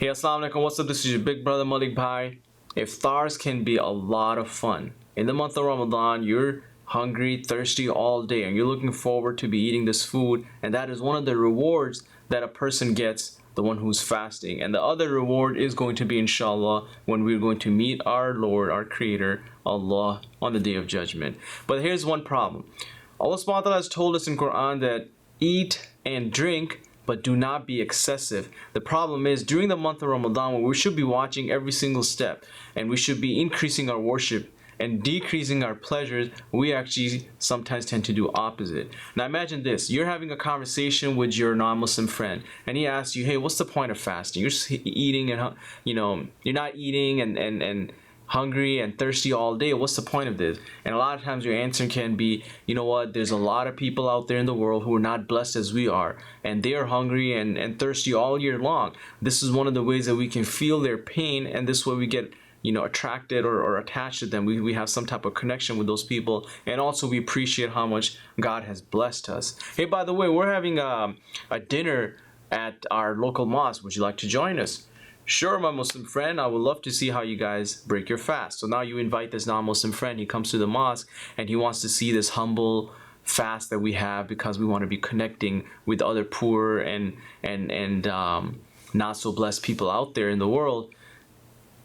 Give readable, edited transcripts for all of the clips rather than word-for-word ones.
Hey, assalamu alaikum. What's up? This is your big brother Malik Bhai. Iftars can be a lot of fun. In the month of Ramadan, you're hungry, thirsty all day, and you're looking forward to be eating this food, and that is one of the rewards that a person gets, the one who's fasting. And the other reward is going to be, inshallah, when we're going to meet our Lord, our Creator, Allah, on the Day of Judgment. But here's one problem. Allah subhanahu wa ta'ala has told us in Quran that eat and drink, but do not be excessive. The problem is, during the month of Ramadan, when we should be watching every single step, and we should be increasing our worship and decreasing our pleasures, we actually sometimes tend to do opposite. Now imagine this, you're having a conversation with your non-Muslim friend, and he asks you, hey, what's the point of fasting? You're just eating and, you're not eating and hungry and thirsty all day. What's the point of this? And a lot of times your answer can be, you know what, there's a lot of people out there in the world who are not blessed as we are, and they are hungry and thirsty all year long. This is one of the ways that we can feel their pain, and this way we get attracted or attached to them. We have some type of connection with those people, and also we appreciate how much God has blessed us. Hey, by the way, we're having a dinner at our local mosque. Would you like to join us? Sure, my Muslim friend, I would love to see how you guys break your fast. So now you invite this non-Muslim friend. He comes to the mosque and he wants to see this humble fast that we have, because we want to be connecting with other poor and not so blessed people out there in the world.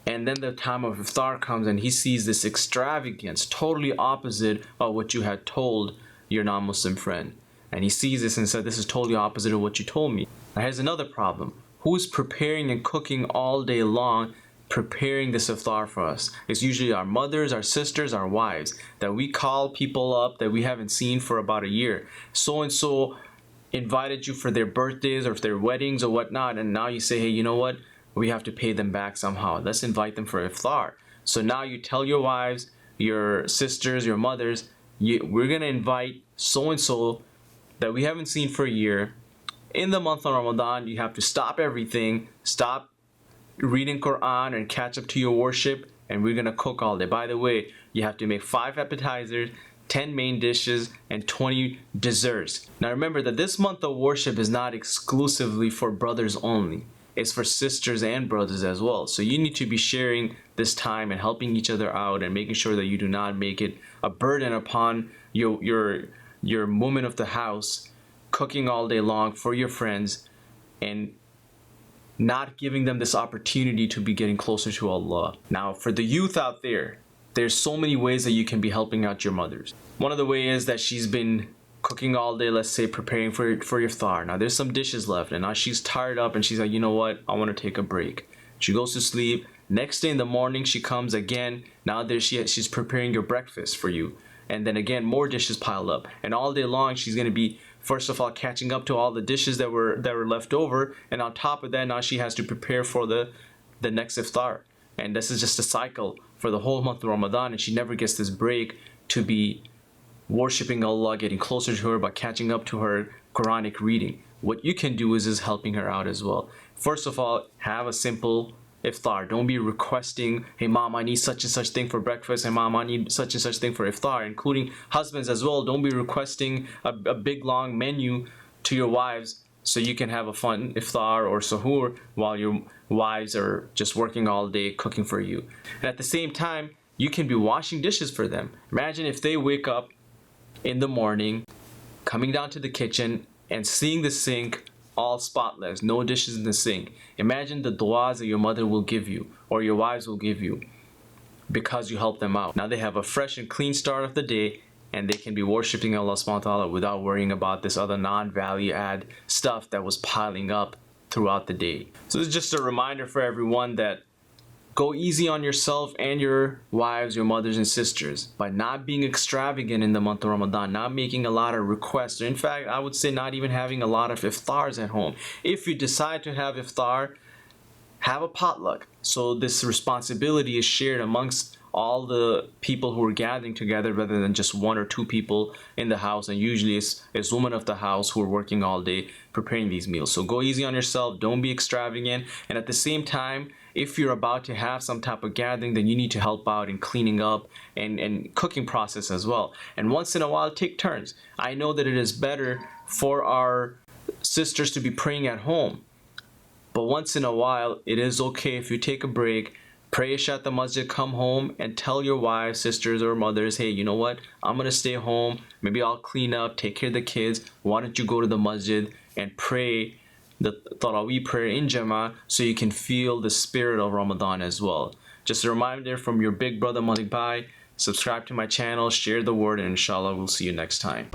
And then the time of Iftar comes and he sees this extravagance, totally opposite of what you had told your non-Muslim friend. And he sees this and said, this is totally opposite of what you told me. Now here's another problem. Who's preparing and cooking all day long, preparing this iftar for us? It's usually our mothers, our sisters, our wives, that we call people up that we haven't seen for about a year. So-and-so invited you for their birthdays or their weddings or whatnot, and now you say, hey, you know what? We have to pay them back somehow. Let's invite them for iftar. So now you tell your wives, your sisters, your mothers, we're going to invite so-and-so that we haven't seen for a year. In the month of Ramadan, you have to stop everything, stop reading Quran and catch up to your worship, and we're gonna cook all day. By the way, you have to make 5 appetizers, 10 main dishes, and 20 desserts. Now remember that this month of worship is not exclusively for brothers only. It's for sisters and brothers as well. So you need to be sharing this time and helping each other out and making sure that you do not make it a burden upon your woman of the house, cooking all day long for your friends and not giving them this opportunity to be getting closer to Allah. Now for the youth out there, there's so many ways that you can be helping out your mothers. One of the ways is that she's been cooking all day, let's say preparing for your iftar. Now there's some dishes left and now she's tired up and she's like, you know what, I want to take a break. She goes to sleep. Next day in the morning she comes again. Now she's preparing your breakfast for you. And then again, more dishes piled up. And all day long, she's going to be, first of all, catching up to all the dishes that were left over. And on top of that, now she has to prepare for the next iftar. And this is just a cycle for the whole month of Ramadan. And she never gets this break to be worshiping Allah, getting closer to her by catching up to her Quranic reading. What you can do is helping her out as well. First of all, have a simple iftar. Don't be requesting, hey mom, I need such and such thing for breakfast, and mom, I need such and such thing for iftar. Including husbands as well. Don't be requesting a big long menu to your wives so you can have a fun iftar or suhoor while your wives are just working all day cooking for you. And at the same time, you can be washing dishes for them. Imagine if they wake up in the morning, coming down to the kitchen and seeing the sink all spotless, no dishes in the sink. Imagine the du'as that your mother will give you or your wives will give you because you helped them out. Now they have a fresh and clean start of the day, and they can be worshiping Allah subhanahu wa ta'ala without worrying about this other non-value add stuff that was piling up throughout the day. So this is just a reminder for everyone that go easy on yourself and your wives, your mothers and sisters by not being extravagant in the month of Ramadan, not making a lot of requests. Or in fact, I would say not even having a lot of iftars at home. If you decide to have iftar, have a potluck. So this responsibility is shared amongst all the people who are gathering together rather than just 1 or 2 people in the house. And usually it's women of the house who are working all day preparing these meals. So go easy on yourself. Don't be extravagant. And at the same time, if you're about to have some type of gathering, then you need to help out in cleaning up and cooking process as well. And once in a while, take turns. I know that it is better for our sisters to be praying at home But once in a while, it is okay if you take a break, pray Isha at the masjid, come home and tell your wives, sisters, or mothers, hey, you know what? I'm going to stay home. Maybe I'll clean up, take care of the kids. Why don't you go to the masjid and pray the Taraweeh prayer in Jama'ah so you can feel the spirit of Ramadan as well. Just a reminder from your big brother Malik Bhai, subscribe to my channel, share the word, and inshallah we'll see you next time.